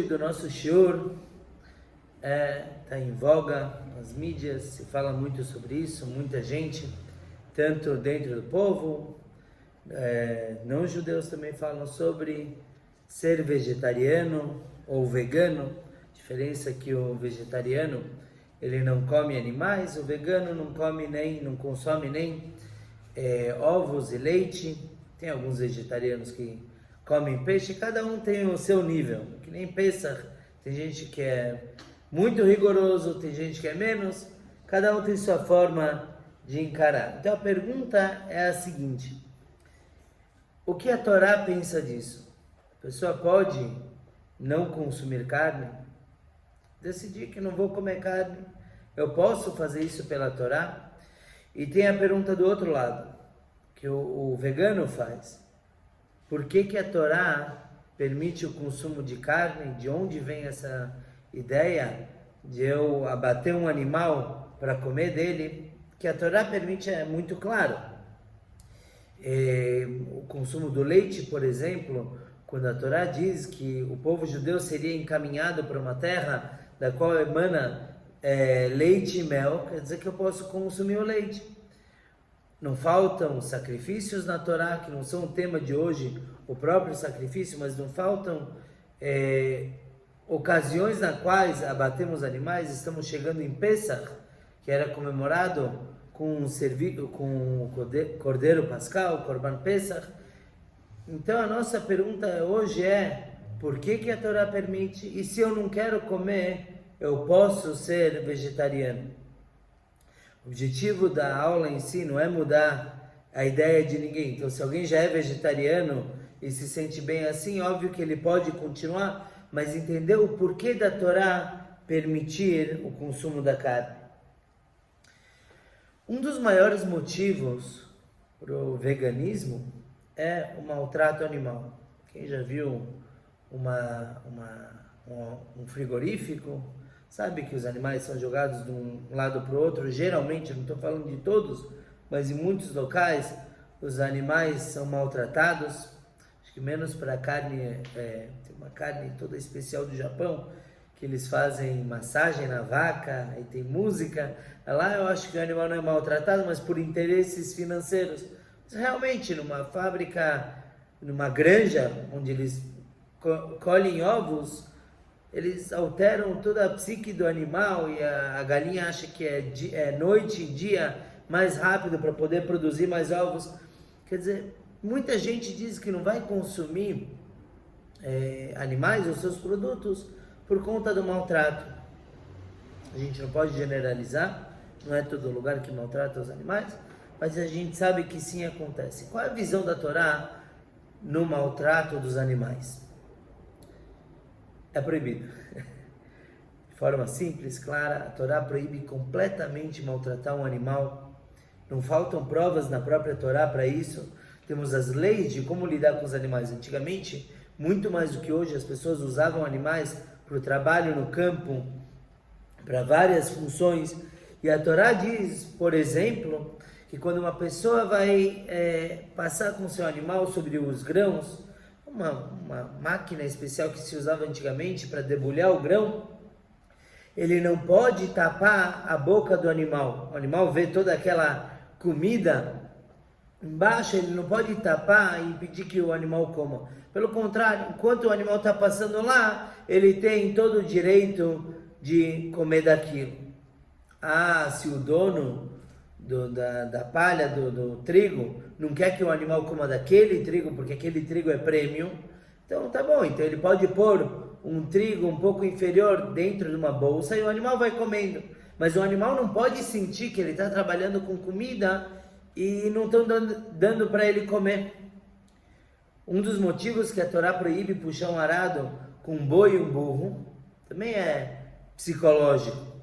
do nosso shiur está em voga nas mídias, se fala muito sobre isso, muita gente, tanto dentro do povo, não judeus também falam sobre ser vegetariano ou vegano. A diferença é que o vegetariano ele não come animais, o vegano não consome nem ovos e leite. Tem alguns vegetarianos que comem peixe, cada um tem o seu nível, que nem Pesach, tem gente que é muito rigoroso, tem gente que é menos, cada um tem sua forma de encarar. Então a pergunta é a seguinte: o que a Torá pensa disso? A pessoa pode não consumir carne? Decidir que não vou comer carne, eu posso fazer isso pela Torá? E tem a pergunta do outro lado, que o vegano faz. Por que a Torá permite o consumo de carne? De onde vem essa ideia de eu abater um animal para comer dele? Que a Torá permite é muito claro. O consumo do leite, por exemplo, quando a Torá diz que o povo judeu seria encaminhado para uma terra da qual emana leite e mel, quer dizer que eu posso consumir o leite. Não faltam sacrifícios na Torá, que não são o tema de hoje, o próprio sacrifício, mas não faltam ocasiões nas quais abatemos animais. Estamos chegando em Pesach, que era comemorado com o Cordeiro Pascal, Corban Pesach. Então a nossa pergunta hoje é: por que a Torá permite? E se eu não quero comer, eu posso ser vegetariano? O objetivo da aula em si não é mudar a ideia de ninguém. Então, se alguém já é vegetariano e se sente bem assim, óbvio que ele pode continuar, mas entender o porquê da Torá permitir o consumo da carne. Um dos maiores motivos para o veganismo é o maltrato animal. Quem já viu um frigorífico sabe que os animais são jogados de um lado para o outro. Geralmente, não estou falando de todos, mas em muitos locais os animais são maltratados. Acho que menos para a carne, tem uma carne toda especial do Japão, que eles fazem massagem na vaca, aí tem música. Lá eu acho que o animal não é maltratado, mas por interesses financeiros. Mas realmente, numa fábrica, numa granja, onde eles colhem ovos, eles alteram toda a psique do animal e a galinha acha que é noite e dia mais rápido para poder produzir mais ovos. Quer dizer, muita gente diz que não vai consumir animais ou seus produtos por conta do maltrato. A gente não pode generalizar, não é todo lugar que maltrata os animais, mas a gente sabe que sim acontece. Qual é a visão da Torá no maltrato dos animais? É proibido. De forma simples, clara, a Torá proíbe completamente maltratar um animal. Não faltam provas na própria Torá para isso. Temos as leis de como lidar com os animais. Antigamente, muito mais do que hoje, as pessoas usavam animais para o trabalho no campo, para várias funções. E a Torá diz, por exemplo, que quando uma pessoa vai passar com seu animal sobre os grãos, uma máquina especial que se usava antigamente para debulhar o grão, ele não pode tapar a boca do animal. O animal vê toda aquela comida embaixo, ele não pode tapar e impedir que o animal coma. Pelo contrário, enquanto o animal está passando lá, ele tem todo o direito de comer daquilo. Se o dono da palha, do trigo, não quer que o animal coma daquele trigo, porque aquele trigo é prêmio, então tá bom, então ele pode pôr um trigo um pouco inferior dentro de uma bolsa e o animal vai comendo, mas o animal não pode sentir que ele está trabalhando com comida e não estão dando para ele comer. Um dos motivos que a Torá proíbe puxar um arado com um boi e um burro também é psicológico.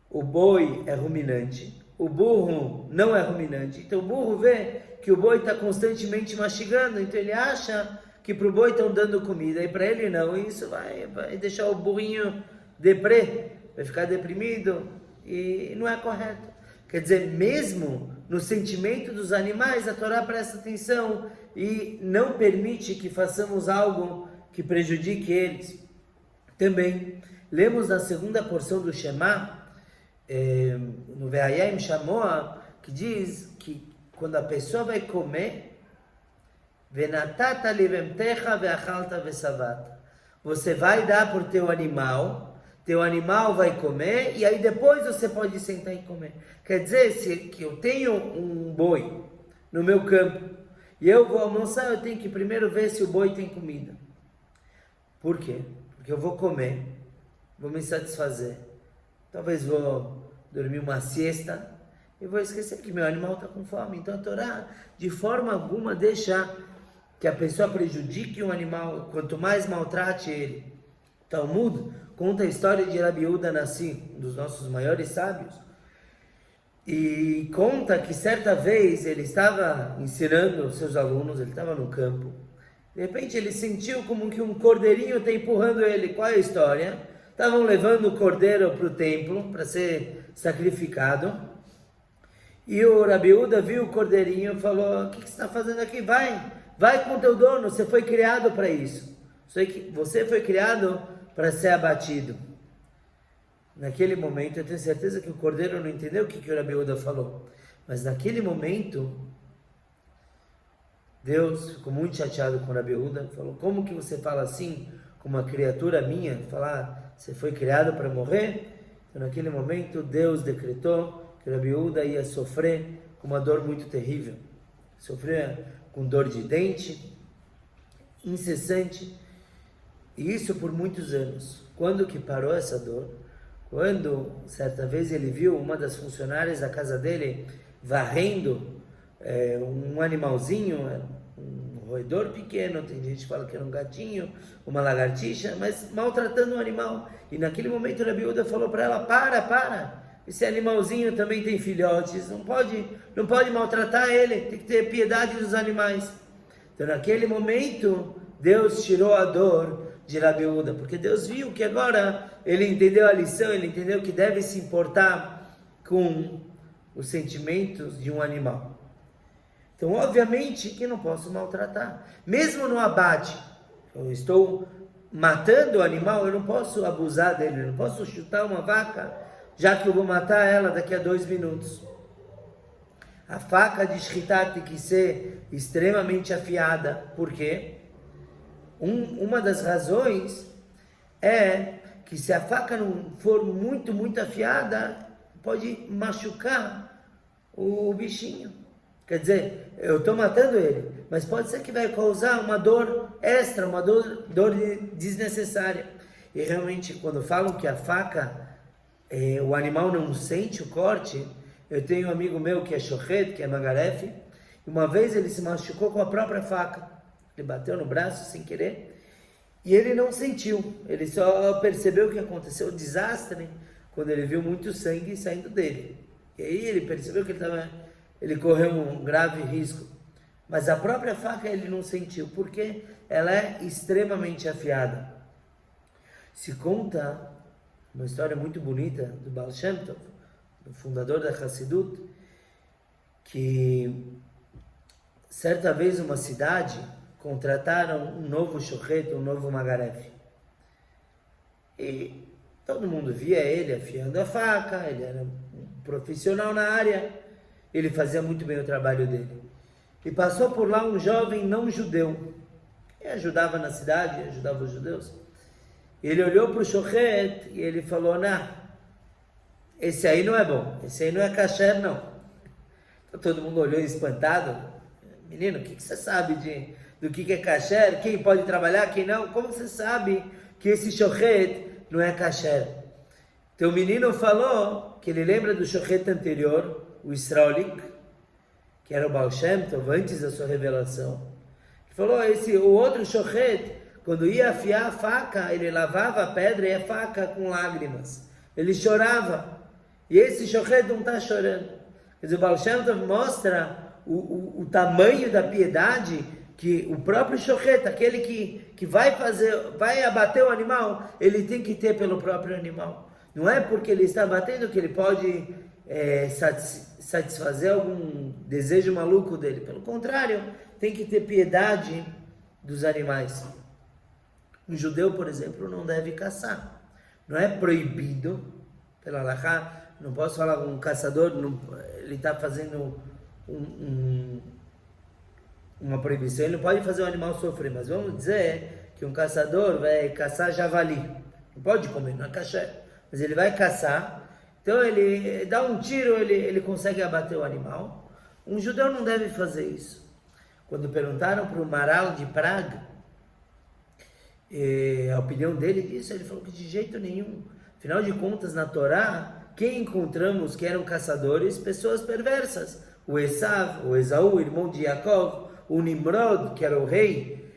O boi é ruminante, o burro não é ruminante. Então o burro vê que o boi está constantemente mastigando, então ele acha que para o boi estão dando comida e para ele não. E isso vai deixar o burrinho deprê, vai ficar deprimido e não é correto. Quer dizer, mesmo no sentimento dos animais, a Torá presta atenção e não permite que façamos algo que prejudique eles. Também, lemos na segunda porção do Shema, no Ve'ayim Shamoa, que diz que quando a pessoa vai comer, Venatata livemtecha ve'achalta ve'savata. Você vai dar por teu animal vai comer, e aí depois você pode sentar e comer. Quer dizer, se que eu tenho um boi no meu campo, e eu vou almoçar, eu tenho que primeiro ver se o boi tem comida. Por quê? Porque eu vou comer, vou me satisfazer, talvez vou dormir uma siesta, e vou esquecer que meu animal está com fome. Então a Torá, de forma alguma, deixa que a pessoa prejudique o animal, quanto mais maltrate ele. Talmud conta a história de Rabi Yehuda Nassi, um dos nossos maiores sábios, e conta que certa vez ele estava ensinando os seus alunos, ele estava no campo, de repente ele sentiu como que um cordeirinho está empurrando ele. Qual é a história? Estavam levando o cordeiro para o templo, para ser sacrificado, e o Rabi Yehuda viu o cordeirinho e falou: o que você está fazendo aqui? Vai com teu dono, você foi criado para isso. Você foi criado para ser abatido. Naquele momento, eu tenho certeza que o cordeiro não entendeu o que o Rabi Yehuda falou. Mas naquele momento, Deus ficou muito chateado com o Rabi Yehuda. Falou: como que você fala assim com uma criatura minha? Falar, você foi criado para morrer? Então naquele momento, Deus decretou que o Rabi Yehuda ia sofrer com uma dor muito terrível. Sofrer com dor de dente, incessante, e isso por muitos anos. Quando que parou essa dor? Quando, certa vez, ele viu uma das funcionárias da casa dele varrendo um animalzinho, um roedor pequeno, tem gente que fala que era um gatinho, uma lagartixa, mas maltratando o animal. E naquele momento o Rabi Yehuda falou para ela: para, esse animalzinho também tem filhotes, não pode maltratar ele, tem que ter piedade dos animais. Então naquele momento Deus tirou a dor de Rabi Yehuda, porque Deus viu que agora ele entendeu a lição, ele entendeu que deve se importar com os sentimentos de um animal. Então obviamente que não posso maltratar, mesmo no abate, eu estou matando o animal, eu não posso abusar dele, eu não posso chutar uma vaca, já que eu vou matar ela daqui a 2 minutos. A faca de shritá tem que ser extremamente afiada. Por quê? Uma das razões é que se a faca não for muito afiada, pode machucar o bichinho. Quer dizer, eu estou matando ele, mas pode ser que vai causar uma dor extra, uma dor desnecessária. E realmente, quando falam que a faca, o animal não sente o corte, eu tenho um amigo meu que é shochet, que é magaref, e uma vez ele se machucou com a própria faca. Ele bateu no braço sem querer, e ele não sentiu, ele só percebeu que aconteceu um desastre quando ele viu muito sangue saindo dele. E aí ele percebeu que ele correu um grave risco. Mas a própria faca ele não sentiu, porque ela é extremamente afiada. Se conta uma história muito bonita do Baal Shem Tov, do fundador da Hassidut, que certa vez uma cidade contrataram um novo shochet, um novo magaref. E todo mundo via ele afiando a faca, ele era um profissional na área, ele fazia muito bem o trabalho dele. E passou por lá um jovem não judeu, que ajudava na cidade, ajudava os judeus. Ele olhou para o shochet e ele falou: não, esse aí não é bom, esse aí não é kasher não. Então todo mundo olhou espantado: menino, o que você sabe do que é kasher? Quem pode trabalhar, quem não? Como você sabe que esse shochet não é kasher? Então o menino falou que ele lembra do shochet anterior, o Israelik, que era o Baal Shem Tov, antes da sua revelação. Ele falou: o outro shochet, quando ia afiar a faca, ele lavava a pedra e a faca com lágrimas. Ele chorava. E esse shochet não está chorando. Quer dizer, o Baal Shem Tov mostra o tamanho da piedade que o próprio shochet, aquele que vai abater o animal, ele tem que ter pelo próprio animal. Não é porque ele está batendo que ele pode satisfazer algum desejo maluco dele. Pelo contrário, tem que ter piedade dos animais. Um judeu, por exemplo, não deve caçar. Não é proibido, pela halakha, não posso falar com um caçador, ele está fazendo uma proibição, ele não pode fazer o animal sofrer, mas vamos dizer que um caçador vai caçar javali. Não pode comer, não é caché, mas ele vai caçar, então ele dá um tiro, ele consegue abater o animal. Um judeu não deve fazer isso. Quando perguntaram para o Maral de Praga, a opinião dele disso, ele falou que de jeito nenhum. Afinal de contas, na Torá, quem encontramos que eram caçadores? Pessoas perversas. O Esaú, irmão de Jacob, o Nimrod, que era o rei,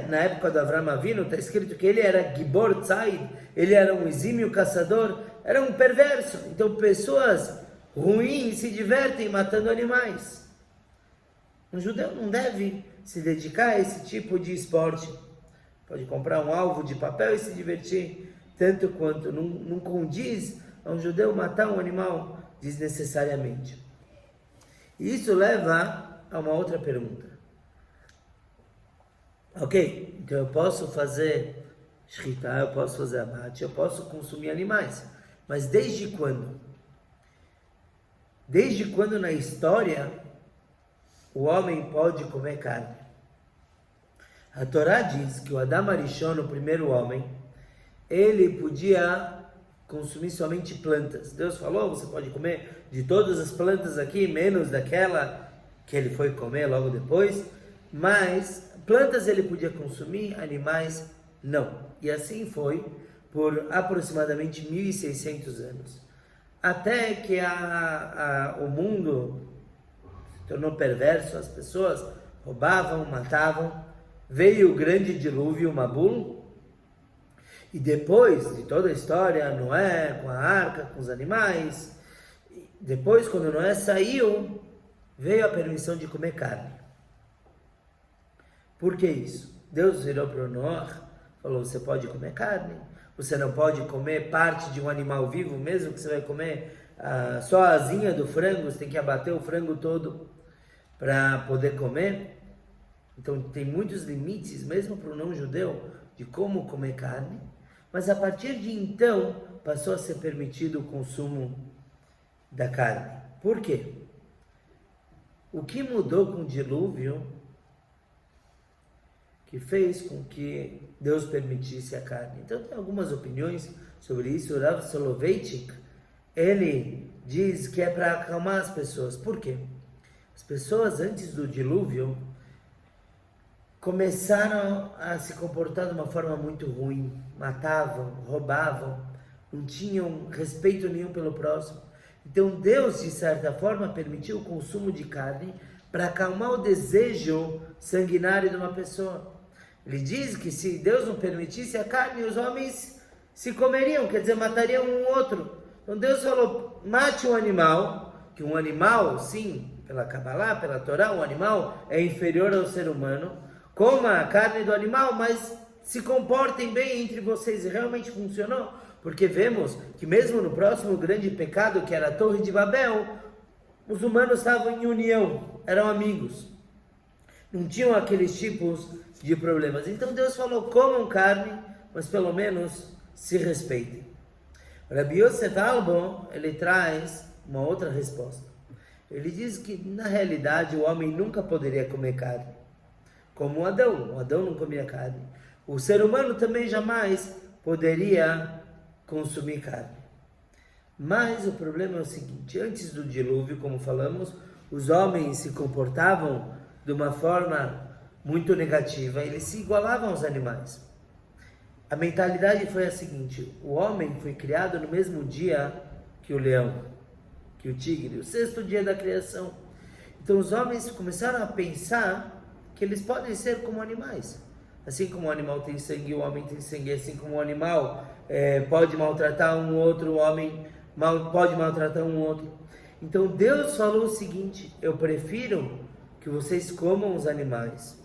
na época do Avram Avinu, está escrito que ele era Gibor Tzaid, ele era um exímio caçador, era um perverso. Então pessoas ruins se divertem matando animais. Um judeu não deve se dedicar a esse tipo de esporte. Pode comprar um alvo de papel e se divertir, tanto quanto não condiz a um judeu matar um animal desnecessariamente. E isso leva a uma outra pergunta. Ok, então eu posso fazer shchita, eu posso fazer abate, eu posso consumir animais. Mas desde quando? Desde quando na história o homem pode comer carne? A Torá diz que o Adam Arishon, o primeiro homem, ele podia consumir somente plantas. Deus falou, você pode comer de todas as plantas aqui, menos daquela que ele foi comer logo depois, mas plantas ele podia consumir, animais não. E assim foi por aproximadamente 1.600 anos. Até que o mundo se tornou perverso, as pessoas roubavam, matavam, veio o grande dilúvio, Mabul, e depois de toda a história, Noé com a arca, com os animais, depois quando Noé saiu, veio a permissão de comer carne. Por que isso? Deus virou para o Noé, falou, você pode comer carne, você não pode comer parte de um animal vivo, mesmo que você vai comer só a asinha do frango, você tem que abater o frango todo para poder comer. Então tem muitos limites, mesmo para o não-judeu, de como comer carne. Mas a partir de então, passou a ser permitido o consumo da carne. Por quê? O que mudou com o dilúvio que fez com que Deus permitisse a carne? Então tem algumas opiniões sobre isso. O Rav Soloveitchik, ele diz que é para acalmar as pessoas. Por quê? As pessoas antes do dilúvio começaram a se comportar de uma forma muito ruim, matavam, roubavam, não tinham respeito nenhum pelo próximo. Então Deus, de certa forma, permitiu o consumo de carne para acalmar o desejo sanguinário de uma pessoa. Ele diz que se Deus não permitisse a carne, os homens se comeriam, quer dizer, matariam um outro. Então Deus falou, mate um animal, que um animal, sim, pela Kabbalah, pela Torá, um animal é inferior ao ser humano, coma a carne do animal, mas se comportem bem entre vocês. E realmente funcionou, porque vemos que mesmo no próximo grande pecado, que era a Torre de Babel, os humanos estavam em união, eram amigos, não tinham aqueles tipos de problemas. Então Deus falou, comam carne, mas pelo menos se respeitem. Rabbi Yosef Albo, ele traz uma outra resposta. Ele diz que na realidade o homem nunca poderia comer carne, como o Adão não comia carne. O ser humano também jamais poderia consumir carne. Mas o problema é o seguinte, antes do dilúvio, como falamos, os homens se comportavam de uma forma muito negativa, eles se igualavam aos animais. A mentalidade foi a seguinte, o homem foi criado no mesmo dia que o leão, que o tigre, o sexto dia da criação. Então os homens começaram a pensar que eles podem ser como animais. Assim como o animal tem sangue, o homem tem sangue. Assim como o animal pode maltratar um outro, o homem pode maltratar um outro. Então Deus falou o seguinte, eu prefiro que vocês comam os animais,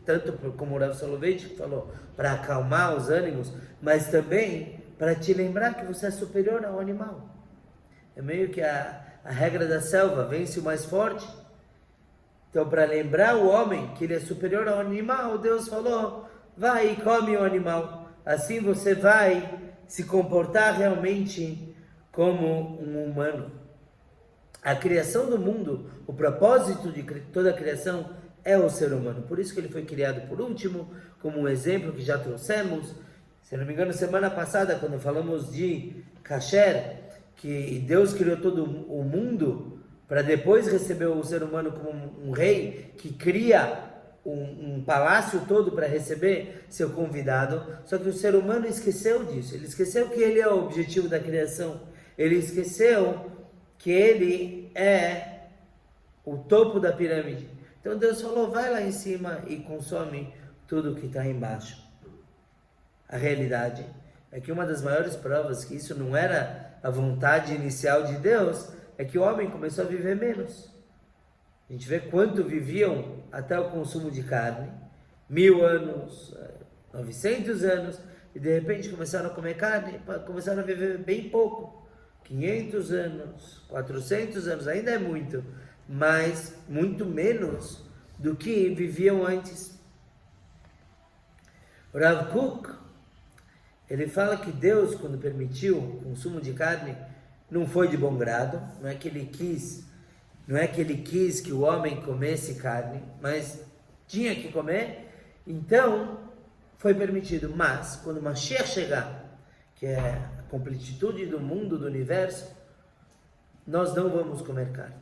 tanto como o Rav Soloveitchik falou, para acalmar os ânimos, mas também para te lembrar que você é superior ao animal. É meio que a regra da selva, vence o mais forte. Então, para lembrar o homem que ele é superior ao animal, Deus falou, vai e come o animal. Assim você vai se comportar realmente como um humano. A criação do mundo, o propósito de toda a criação é o ser humano. Por isso que ele foi criado por último, como um exemplo que já trouxemos. Se não me engano, semana passada, quando falamos de Kasher, que Deus criou todo o mundo para depois receber o ser humano como um rei que cria um palácio todo para receber seu convidado. Só que o ser humano esqueceu disso. Ele esqueceu que ele é o objetivo da criação. Ele esqueceu que ele é o topo da pirâmide. Então Deus falou, vai lá em cima e consome tudo que está embaixo. A realidade é que uma das maiores provas que isso não era a vontade inicial de Deus é que o homem começou a viver menos. A gente vê quanto viviam até o consumo de carne, 1000 anos, 900 anos, e de repente começaram a comer carne, começaram a viver bem pouco. 500 anos, 400 anos, ainda é muito, mas muito menos do que viviam antes. Rav Kook, ele fala que Deus, quando permitiu o consumo de carne, não foi de bom grado, não é que ele quis que o homem comesse carne, mas tinha que comer, então foi permitido. Mas quando Mashiach chegar, que é a completitude do mundo, do universo, nós não vamos comer carne.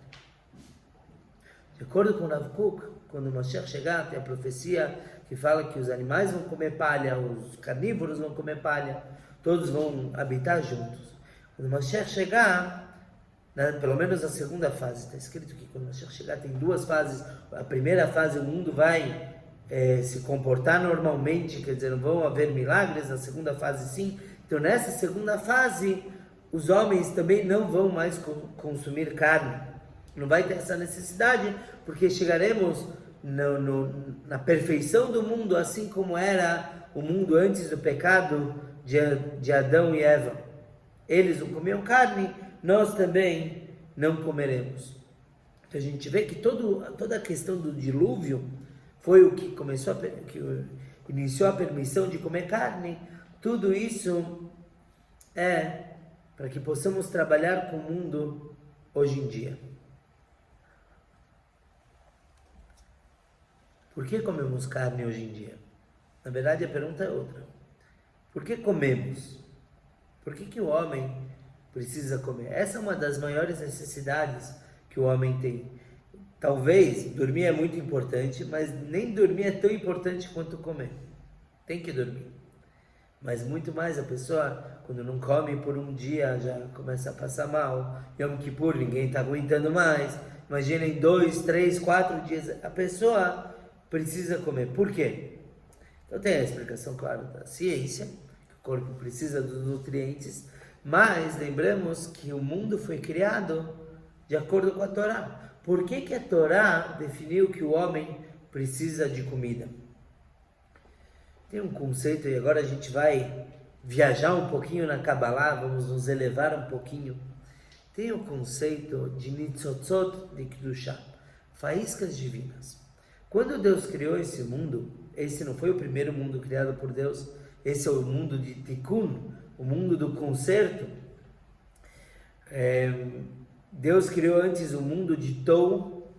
De acordo com Rav Kook, quando Mashiach chegar, tem a profecia que fala que os animais vão comer palha, os carnívoros vão comer palha, todos vão habitar juntos. Quando Mashiach chegar, pelo menos a segunda fase, está escrito que quando Mashiach chegar tem duas fases. A primeira fase, o mundo vai se comportar normalmente, quer dizer, não vão haver milagres. Na segunda fase, sim. Então, nessa segunda fase, os homens também não vão mais consumir carne. Não vai ter essa necessidade, porque chegaremos na perfeição do mundo, assim como era o mundo antes do pecado de Adão e Eva. Eles não comiam carne, nós também não comeremos. Então a gente vê que toda a questão do dilúvio foi o que iniciou a permissão de comer carne. Tudo isso é para que possamos trabalhar com o mundo hoje em dia. Por que comemos carne hoje em dia? Na verdade, a pergunta é outra. Por que comemos? Por que o homem precisa comer? Essa é uma das maiores necessidades que o homem tem. Talvez dormir é muito importante, mas nem dormir é tão importante quanto comer. Tem que dormir. Mas muito mais a pessoa, quando não come por um dia, já começa a passar mal. Yom Kippur, ninguém está aguentando mais. Imagina em 2, 3, 4 dias, a pessoa precisa comer. Por quê? Então tem a explicação, claro, da ciência, que o corpo precisa dos nutrientes, mas lembramos que o mundo foi criado de acordo com a Torá. Por que a Torá definiu que o homem precisa de comida? Tem um conceito, e agora a gente vai viajar um pouquinho na Kabbalah, vamos nos elevar um pouquinho. Tem o conceito de Nitzotzot de Kedushá, faíscas divinas. Quando Deus criou esse mundo, esse não foi o primeiro mundo criado por Deus, esse é o mundo de Tikkun, o mundo do conserto. Deus criou antes o mundo de Tou,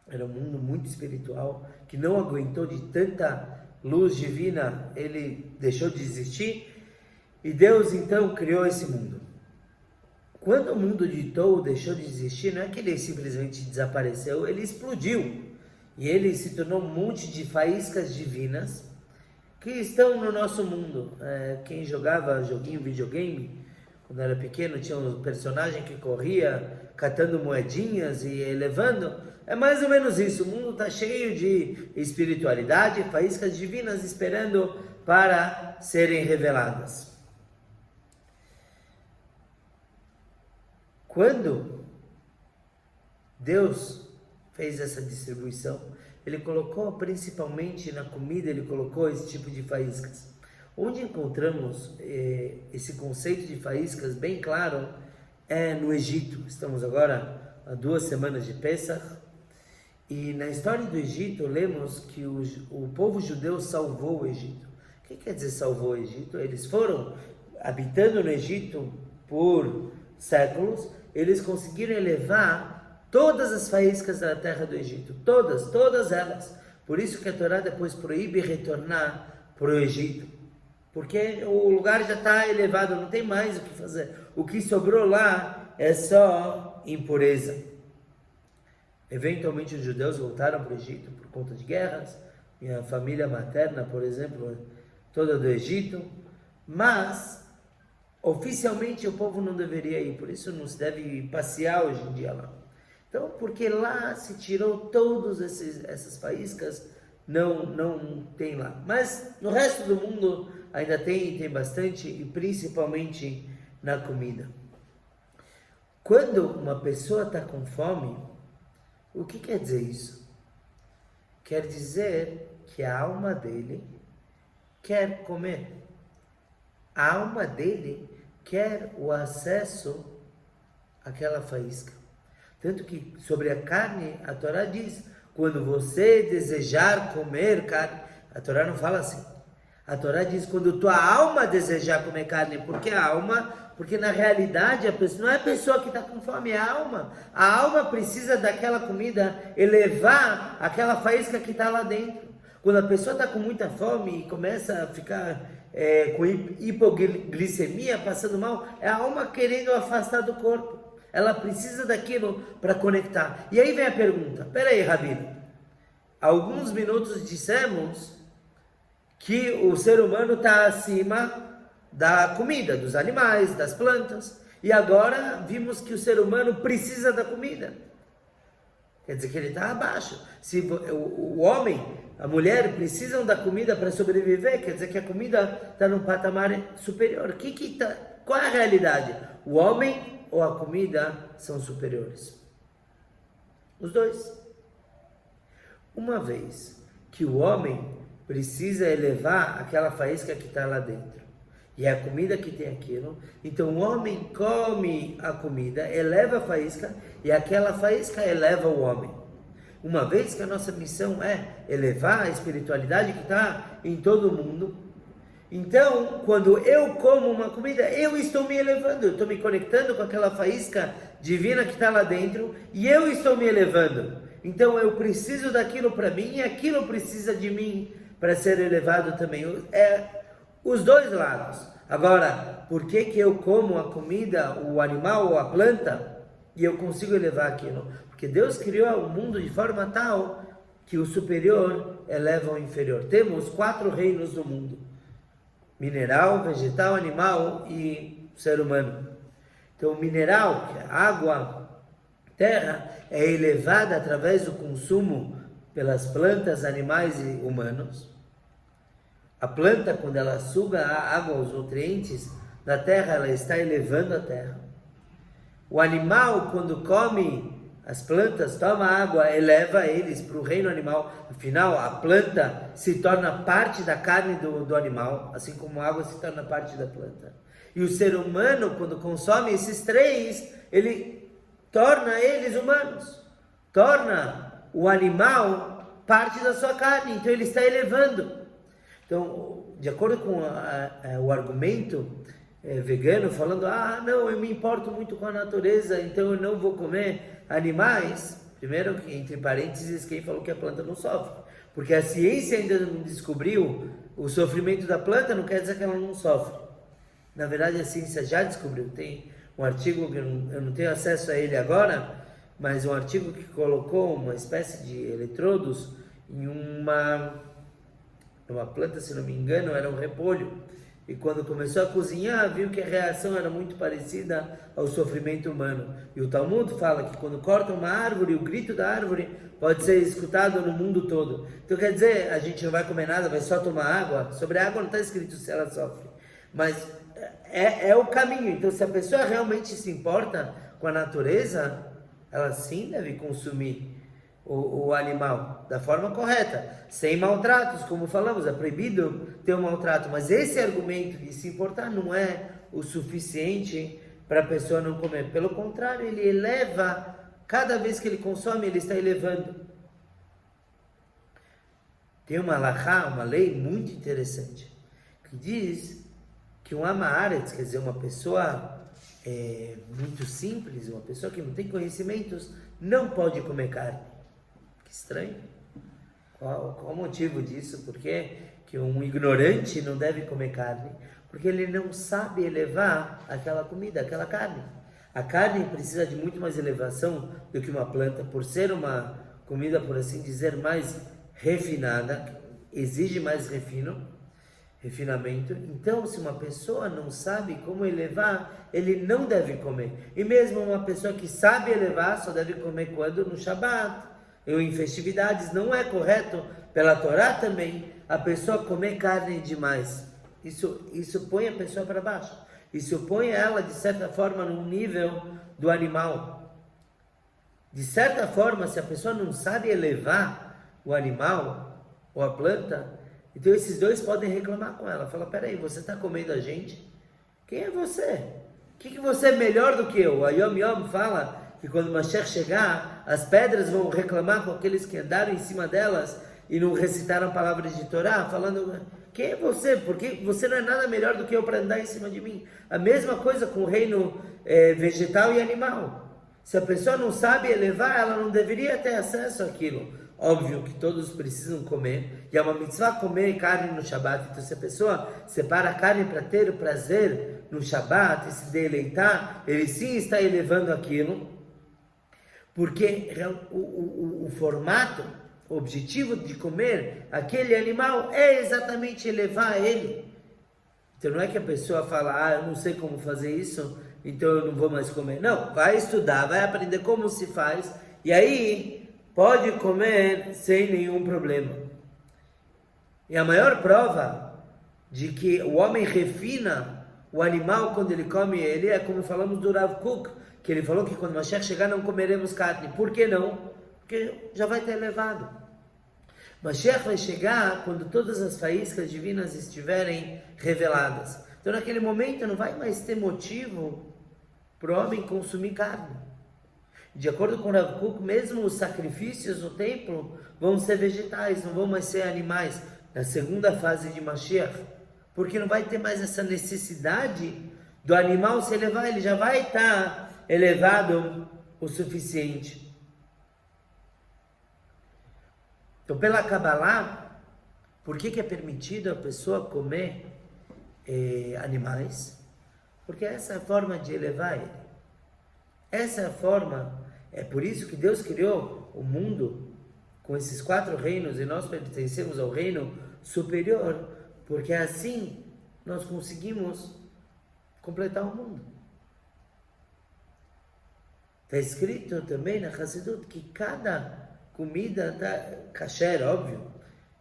era um mundo muito espiritual, que não aguentou de tanta luz divina, ele deixou de existir, e Deus então criou esse mundo. Quando o mundo de Tou deixou de existir, não é que ele simplesmente desapareceu, ele explodiu, e ele se tornou um monte de faíscas divinas, que estão no nosso mundo. Quem jogava videogame, quando era pequeno, tinha um personagem que corria catando moedinhas e elevando. É mais ou menos isso. O mundo está cheio de espiritualidade, faíscas divinas esperando para serem reveladas. Quando Deus fez essa distribuição, ele colocou principalmente na comida, ele colocou esse tipo de faíscas. Onde encontramos esse conceito de faíscas bem claro é no Egito. Estamos agora há 2 semanas de Pesach, E na história do Egito, lemos que o povo judeu salvou o Egito. O que quer dizer salvou o Egito? Eles foram habitando no Egito por séculos, eles conseguiram elevar todas as faíscas da terra do Egito, todas elas. Por isso que a Torá depois proíbe retornar para o Egito, porque o lugar já está elevado, não tem mais o que fazer. O que sobrou lá é só impureza. Eventualmente os judeus voltaram para o Egito por conta de guerras. Minha família materna, por exemplo, toda do Egito, mas oficialmente o povo não deveria ir, por isso não se deve passear hoje em dia lá. Então, porque lá se tirou todas essas faíscas, não tem lá. Mas no resto do mundo ainda tem bastante, e principalmente na comida. Quando uma pessoa está com fome, o que quer dizer isso? Quer dizer que a alma dele quer comer. A alma dele quer o acesso àquela faísca. Tanto que sobre a carne, a Torá diz, quando você desejar comer carne, a Torá não fala assim. A Torá diz, quando tua alma desejar comer carne, porque na realidade não é a pessoa que está com fome, é a alma. A alma precisa daquela comida elevar aquela faísca que está lá dentro. Quando a pessoa está com muita fome e começa a ficar com hipoglicemia, passando mal, é a alma querendo afastar do corpo. Ela precisa daquilo para conectar. E aí vem a pergunta, peraí, Rabino, há alguns minutos dissemos que o ser humano está acima da comida, dos animais, das plantas, e agora vimos que o ser humano precisa da comida. Quer dizer que ele está abaixo. Se o homem, a mulher precisam da comida para sobreviver, quer dizer que a comida está num patamar superior. Qual é a realidade? O homem ou a comida são superiores? Os dois. Uma vez que o homem precisa elevar aquela faísca que está lá dentro, e é a comida que tem aquilo, então o homem come a comida, eleva a faísca, e aquela faísca eleva o homem. Uma vez que a nossa missão é elevar a espiritualidade que está em todo o mundo, então quando eu como uma comida, eu estou me elevando, eu estou me conectando com aquela faísca divina que está lá dentro, e eu estou me elevando. Então eu preciso daquilo para mim, e aquilo precisa de mim para ser elevado também. Os dois lados. Agora, por que eu como a comida, o animal ou a planta e eu consigo elevar aquilo? Porque Deus criou o mundo de forma tal que o superior eleva o inferior. Temos 4 reinos do mundo: mineral, vegetal, animal e ser humano. Então o mineral, que é água, terra, é elevada através do consumo pelas plantas, animais e humanos. A planta, quando ela suga a água, os nutrientes da terra, ela está elevando a terra. O animal, quando come as plantas, toma água, eleva eles para o reino animal. Afinal, a planta se torna parte da carne do animal, assim como a água se torna parte da planta. E o ser humano, quando consome esses 3, ele torna eles humanos. Torna o animal parte da sua carne, então ele está elevando. Então, de acordo com o argumento vegano, falando, não, eu me importo muito com a natureza, então eu não vou comer animais. Primeiro, entre parênteses, quem falou que a planta não sofre? Porque a ciência ainda não descobriu o sofrimento da planta, não quer dizer que ela não sofre. Na verdade, a ciência já descobriu. Tem um artigo, que eu não tenho acesso a ele agora, mas um artigo que colocou uma espécie de eletrodos em uma planta, se não me engano, era um repolho. E quando começou a cozinhar, viu que a reação era muito parecida ao sofrimento humano. E o Talmud fala que quando corta uma árvore, o grito da árvore pode ser escutado no mundo todo. Então quer dizer, a gente não vai comer nada, vai só tomar água. Sobre a água não está escrito se ela sofre. Mas é o caminho. Então se a pessoa realmente se importa com a natureza, ela sim deve consumir o animal da forma correta, sem maltratos, como falamos, é proibido ter um maltrato, mas esse argumento de se importar não é o suficiente para a pessoa não comer. Pelo contrário, ele eleva, cada vez que ele consome, ele está elevando. Tem uma halachá, uma lei muito interessante, que diz que um amaretz, quer dizer, uma pessoa muito simples, uma pessoa que não tem conhecimentos, não pode comer carne. Que estranho. Qual o motivo disso? Por que um ignorante não deve comer carne? Porque ele não sabe elevar aquela comida, aquela carne. A carne precisa de muito mais elevação do que uma planta, por ser uma comida, por assim dizer, mais refinada, exige mais refinamento. Então, se uma pessoa não sabe como elevar, ele não deve comer. E mesmo uma pessoa que sabe elevar, só deve comer quando? No Shabat, ou em festividades. Não é correto, pela Torá também, a pessoa comer carne demais. Isso põe a pessoa para baixo. Isso põe ela, de certa forma, no nível do animal. De certa forma, se a pessoa não sabe elevar o animal ou a planta, então esses dois podem reclamar com ela. Fala, peraí, você está comendo a gente? Quem é você? O que você é melhor do que eu? A Yom Yom fala que quando o Mashiach chegar, as pedras vão reclamar com aqueles que andaram em cima delas e não recitaram palavras de Torá, falando, quem é você? Porque você não é nada melhor do que eu para andar em cima de mim. A mesma coisa com o reino vegetal e animal. Se a pessoa não sabe elevar, ela não deveria ter acesso àquilo. Óbvio que todos precisam comer, e é uma mitzvah comer carne no Shabat. Então, se a pessoa separa a carne para ter o prazer no Shabat e se deleitar, ele sim está elevando aquilo, porque o formato, o objetivo de comer aquele animal é exatamente elevar ele. Então, não é que a pessoa fala, eu não sei como fazer isso, então eu não vou mais comer. Não, vai estudar, vai aprender como se faz, e aí pode comer sem nenhum problema. E a maior prova de que o homem refina o animal quando ele come ele é como falamos do Rav Kook, que ele falou que quando Mashiach chegar não comeremos carne. Por que não? Porque já vai ter elevado. Mashiach vai chegar quando todas as faíscas divinas estiverem reveladas. Então naquele momento não vai mais ter motivo para o homem consumir carne. De acordo com o Rav Kook, mesmo os sacrifícios no templo vão ser vegetais, não vão mais ser animais, na segunda fase de Mashiach, porque não vai ter mais essa necessidade do animal se elevar, ele já vai estar elevado o suficiente. Então, pela Kabbalah, por que é permitido a pessoa comer animais? Porque essa é a forma de elevar ele. Essa é a forma, é por isso que Deus criou o mundo com esses 4 reinos e nós pertencemos ao reino superior, porque assim nós conseguimos completar o mundo. Está escrito também na Hassidut que cada comida está kasher, óbvio,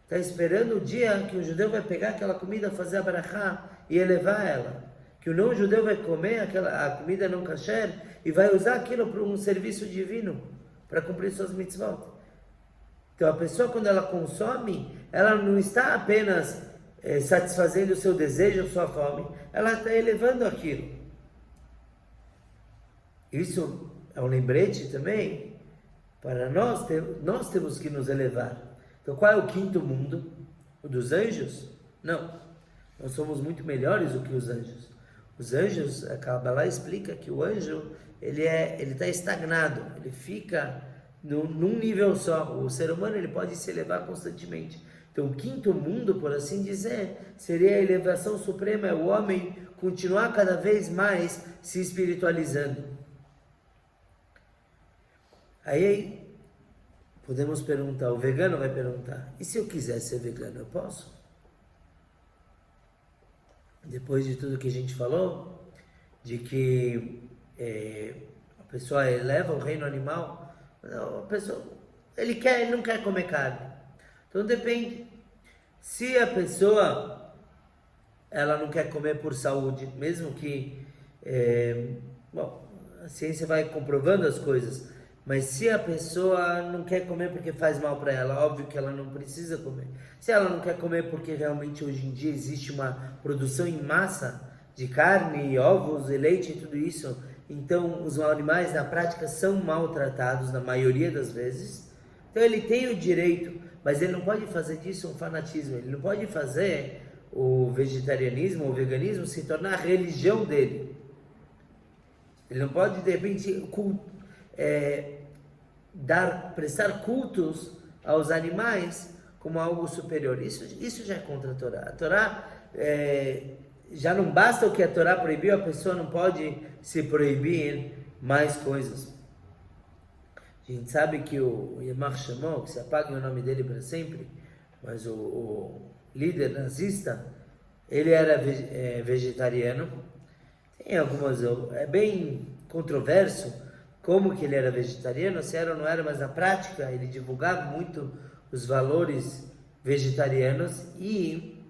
está esperando o dia que o judeu vai pegar aquela comida, fazer a barachá e elevar ela. Que o não-judeu vai comer a comida não kasher e vai usar aquilo para um serviço divino, para cumprir suas mitzvot. Então a pessoa, quando ela consome, ela não está apenas satisfazendo o seu desejo, sua fome, ela está elevando aquilo. Isso é um lembrete também para nós temos que nos elevar. Então qual é o quinto mundo? O dos anjos? Não, nós somos muito melhores do que os anjos. Os anjos, a Kabbalah explica que o anjo ele está estagnado, ele fica num nível só. O ser humano ele pode se elevar constantemente. Então o quinto mundo, por assim dizer, seria a elevação suprema, é o homem continuar cada vez mais se espiritualizando. Aí podemos perguntar, o vegano vai perguntar, e se eu quiser ser vegano, eu posso? Depois de tudo que a gente falou, de que a pessoa eleva o reino animal, a pessoa, ele não quer comer carne. Então depende. Se a pessoa ela não quer comer por saúde, mesmo que a ciência vai comprovando as coisas, mas se a pessoa não quer comer porque faz mal para ela, óbvio que ela não precisa comer. Se ela não quer comer porque realmente hoje em dia existe uma produção em massa de carne, ovos e leite e tudo isso, então os animais na prática são maltratados na maioria das vezes, então ele tem o direito, mas ele não pode fazer disso um fanatismo, ele não pode fazer o vegetarianismo ou o veganismo se tornar a religião dele. Ele não pode, de repente, prestar cultos aos animais como algo superior. Isso já é contra a Torá. A Torá, já não basta o que a Torá proibiu, a pessoa não pode se proibir mais coisas. A gente sabe que o Yamar Shamo, que se apague o nome dele para sempre, mas o líder nazista, ele era vegetariano. Tem algumas, é bem controverso como que ele era vegetariano, se era ou não era, mas na prática ele divulgava muito os valores vegetarianos e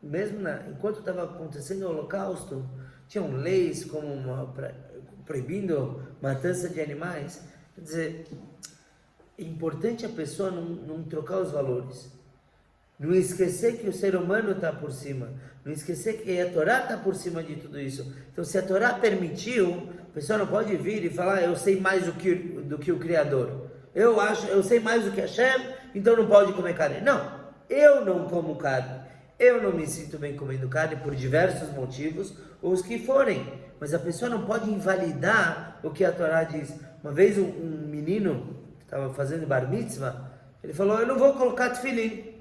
mesmo enquanto estava acontecendo o Holocausto, tinham leis como proibindo matança de animais. Quer dizer, é importante a pessoa não trocar os valores. Não esquecer que o ser humano está por cima. Não esquecer que a Torá está por cima de tudo isso. Então, se a Torá permitiu, a pessoa não pode vir e falar, eu sei mais do que o Criador. Eu sei mais do que Hashem, então não pode comer carne. Não, eu não como carne. Eu não me sinto bem comendo carne por diversos motivos, ou os que forem. Mas a pessoa não pode invalidar o que a Torá diz. Uma vez um menino que estava fazendo bar mitzvah, ele falou, eu não vou colocar tefilim.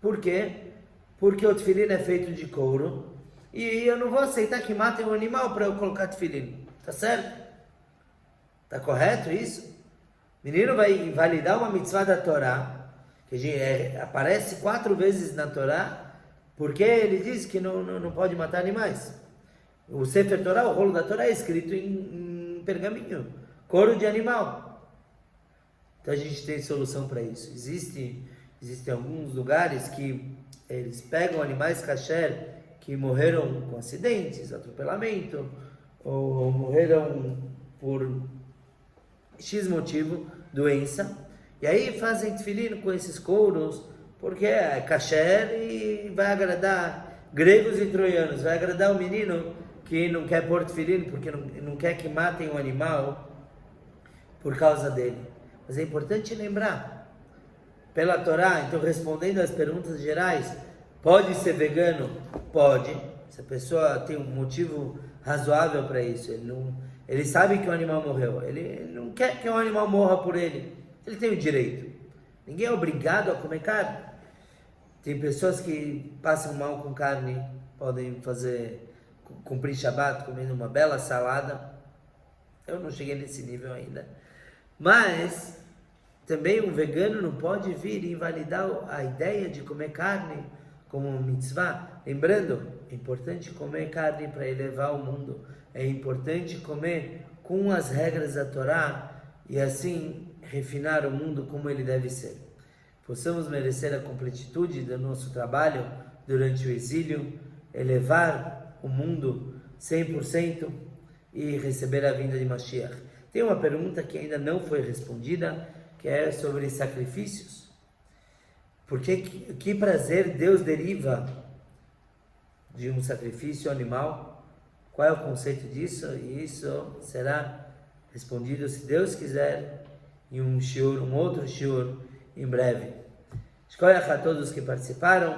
Por quê? Porque o tefilim é feito de couro e eu não vou aceitar que matem um animal para eu colocar tefilim. Tá certo? Tá correto isso? O menino vai invalidar uma mitzvah da Torá, que aparece 4 vezes na Torá, porque ele diz que não pode matar animais. O Sefer Torá, o rolo da Torá, é escrito em pergaminho, couro de animal. Então a gente tem solução para isso. Existem alguns lugares que eles pegam animais kasher que morreram com acidentes, atropelamento, ou morreram por X motivo, doença, e aí fazem tefilim com esses couros, porque é kasher e vai agradar gregos e troianos, vai agradar o menino que não quer pôr tefilim, porque não quer que matem um animal por causa dele. Mas é importante lembrar, pela Torá, então respondendo às perguntas gerais, pode ser vegano? Pode, se a pessoa tem um motivo razoável para isso, ele sabe que o animal morreu, ele não quer que o animal morra por ele tem o direito, ninguém é obrigado a comer carne. Tem pessoas que passam mal com carne, podem cumprir Shabbat comendo uma bela salada, eu não cheguei nesse nível ainda, mas também um vegano não pode vir e invalidar a ideia de comer carne como mitzvah. Lembrando, é importante comer carne para elevar o mundo. É importante comer com as regras da Torá e assim refinar o mundo como ele deve ser. Possamos merecer a completitude do nosso trabalho durante o exílio, elevar o mundo 100% e receber a vinda de Mashiach. Tem uma pergunta que ainda não foi respondida, que é sobre sacrifícios. Que prazer Deus deriva de um sacrifício animal? Qual é o conceito disso? E isso será respondido, se Deus quiser, em um outro shiur, em breve. Escolha a todos que participaram.